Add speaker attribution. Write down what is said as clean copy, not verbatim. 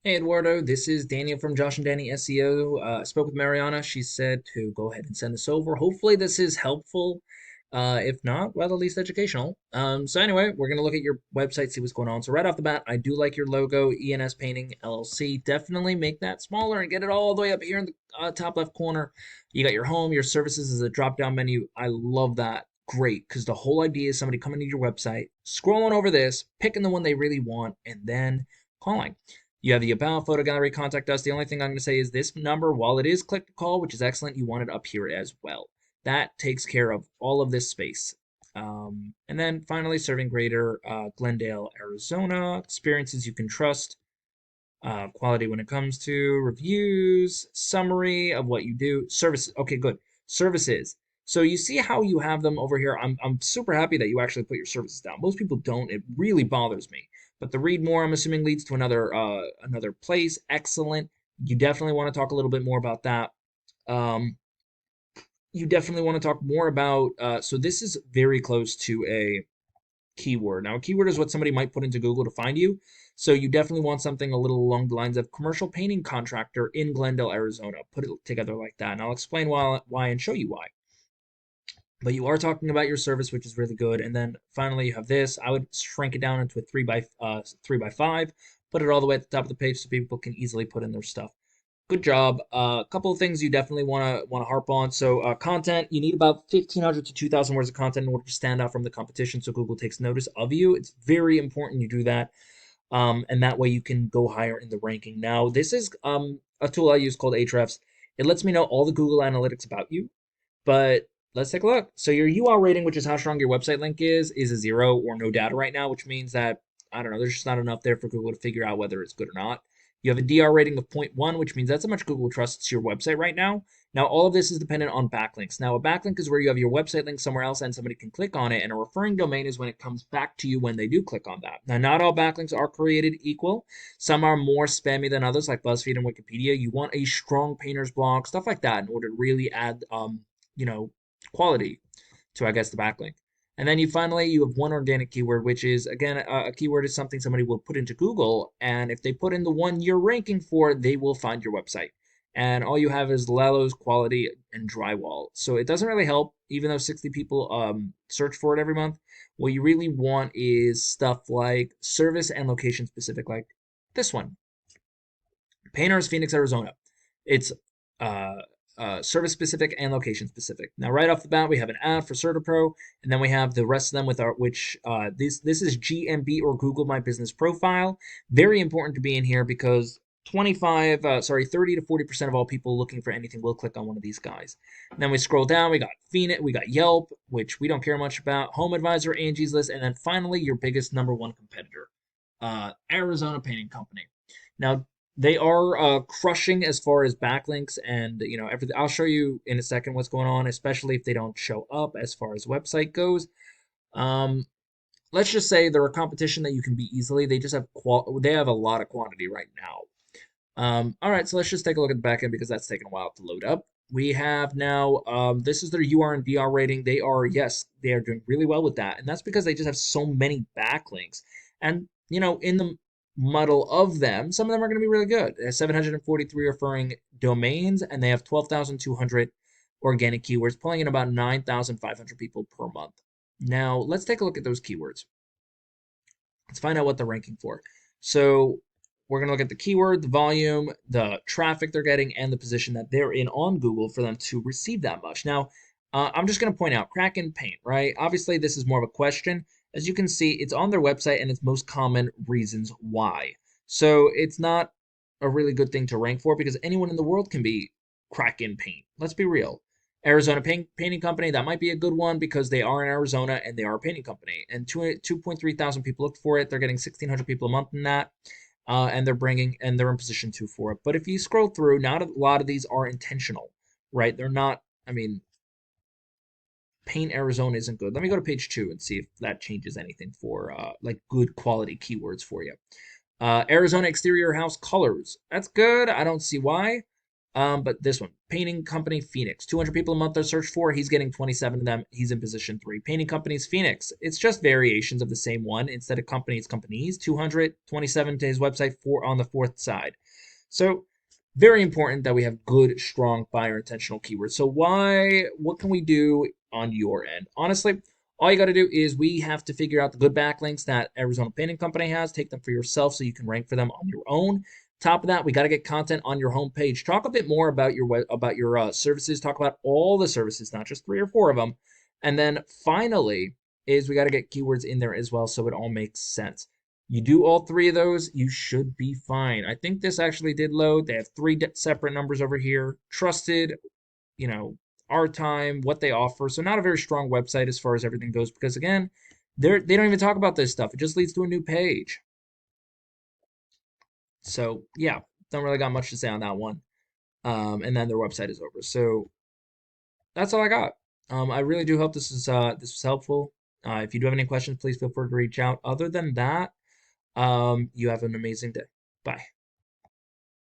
Speaker 1: Hey Eduardo, this is Daniel from Josh and Danie SEO. I spoke with Mariana. She said to go ahead and send this over. Hopefully, this is helpful. If not, well, at least educational. So anyway, we're gonna look at your website, see what's going on. So right off the bat, I do like your logo, ENS Painting LLC. Definitely make that smaller and get it all the way up here in the top left corner. You got your home, your services as a drop-down menu. I love that. Great, because the whole idea is somebody coming to your website, scrolling over this, picking the one they really want, and then calling. You have the About Photo Gallery, contact us. The only thing I'm going to say is this number, while it is click to call, which is excellent, you want it up here as well. That takes care of all of this space. And then finally, serving greater Glendale, Arizona, experiences you can trust, quality when it comes to reviews, summary of what you do, services. Okay, good. Services. So you see how you have them over here. I'm super happy that you actually put your services down. Most people don't. It really bothers me. But the read more, I'm assuming, leads to another place. Excellent. You definitely want to talk a little bit more about that. Um, you definitely want to talk more about. So this is very close to a keyword. Now, a keyword is what somebody might put into Google to find you. So you definitely want something a little along the lines of commercial painting contractor in Glendale, Arizona. Put it together like that, and I'll explain why and show you why. But you are talking about your service, which is really good. And then finally, you have this. I would shrink it down into a 3 by 5. Put it all the way at the top of the page so people can easily put in their stuff. Good job. A couple of things you definitely want to harp on. So content, you need about 1,500 to 2,000 words of content in order to stand out from the competition, so Google takes notice of you. It's very important you do that, and that way you can go higher in the ranking. Now, this is a tool I use called Ahrefs. It lets me know all the Google Analytics about you, but let's take a look. So your UR rating, which is how strong your website link is a 0 or no data right now, which means that I don't know, there's just not enough there for Google to figure out whether it's good or not. You have a DR rating of 0.1, which means that's how much Google trusts your website right now. Now, all of this is dependent on backlinks. Now, a backlink is where you have your website link somewhere else and somebody can click on it, and a referring domain is when it comes back to you when they do click on that. Now, not all backlinks are created equal. Some are more spammy than others, like BuzzFeed and Wikipedia. You want a strong painter's blog, stuff like that, in order to really add, you know, quality to, I guess, the backlink. And then you have one organic keyword, which is, again, a keyword is something somebody will put into Google. And if they put in the one you're ranking for, they will find your website. And all you have is Lalo's quality and drywall. So it doesn't really help, even though 60 people search for it every month. What you really want is stuff like service and location specific, like this one, Painters, Phoenix, Arizona. It's uh, service specific and location specific. Now, right off the bat, we have an ad for CertaPro, and then we have the rest of them with our which this is GMB or Google My Business Profile. Very important to be in here because 30 to 40% of all people looking for anything will click on one of these guys. And then we scroll down, we got Phoenix, we got Yelp, which we don't care much about, Home Advisor, Angie's List, and then finally your biggest number one competitor, Arizona Painting Company. Now, they are crushing as far as backlinks and everything. I'll show you in a second what's going on, especially if they don't show up as far as website goes. Um, let's just say they're a competition that you can beat easily. They just have they have a lot of quantity right now. All right, so let's just take a look at the backend because that's taking a while to load up. We have now, this is their UR and DR rating. Yes, they are doing really well with that. And that's because they just have so many backlinks. And, in the muddle of them, some of them are going to be really good. They have 743 referring domains, and they have 12,200 organic keywords, pulling in about 9,500 people per month. Now, let's take a look at those keywords. Let's find out what they're ranking for. So we're going to look at the keyword, the volume, the traffic they're getting, and the position that they're in on Google for them to receive that much. Now, I'm just going to point out Kraken Paint, right? Obviously, this is more of a question. As you can see, it's on their website and its most common reasons why. So it's not a really good thing to rank for because anyone in the world can be Kraken Paint. Let's be real. Arizona Painting Company, that might be a good one because they are in Arizona and they are a painting company. And 2.3 thousand people looked for it. They're getting 1,600 people a month in that. And they're in position 2 for it. But if you scroll through, not a lot of these are intentional, right? They're not, I mean, Paint Arizona isn't good. Let me go to page 2 and see if that changes anything for like good quality keywords for you. Arizona exterior house colors. That's good. I don't see why. But this one, painting company Phoenix, 200 people a month are searched for. He's getting 27 of them. He's in position three. Painting companies Phoenix. It's just variations of the same one. Instead of company, it's companies. 227 to his website, four on the fourth side. So very important that we have good, strong buyer intentional keywords. So what can we do on your end? Honestly, all you got to do is we have to figure out the good backlinks that Arizona Painting Company has, take them for yourself so you can rank for them on your own. Top of that, we got to get content on your homepage. Talk a bit more about your services. Talk about all the services, not just three or four of them. And then finally, is we got to get keywords in there as well so it all makes sense. You do all three of those, you should be fine. I think this actually did load. They have three separate numbers over here. Trusted, you know, our time, what they offer. So not a very strong website as far as everything goes because again, they don't even talk about this stuff. It just leads to a new page. So yeah, don't really got much to say on that one. And then their website is over. So that's all I got. I really do hope this was helpful. If you do have any questions, please feel free to reach out. Other than that, you have an amazing day. Bye.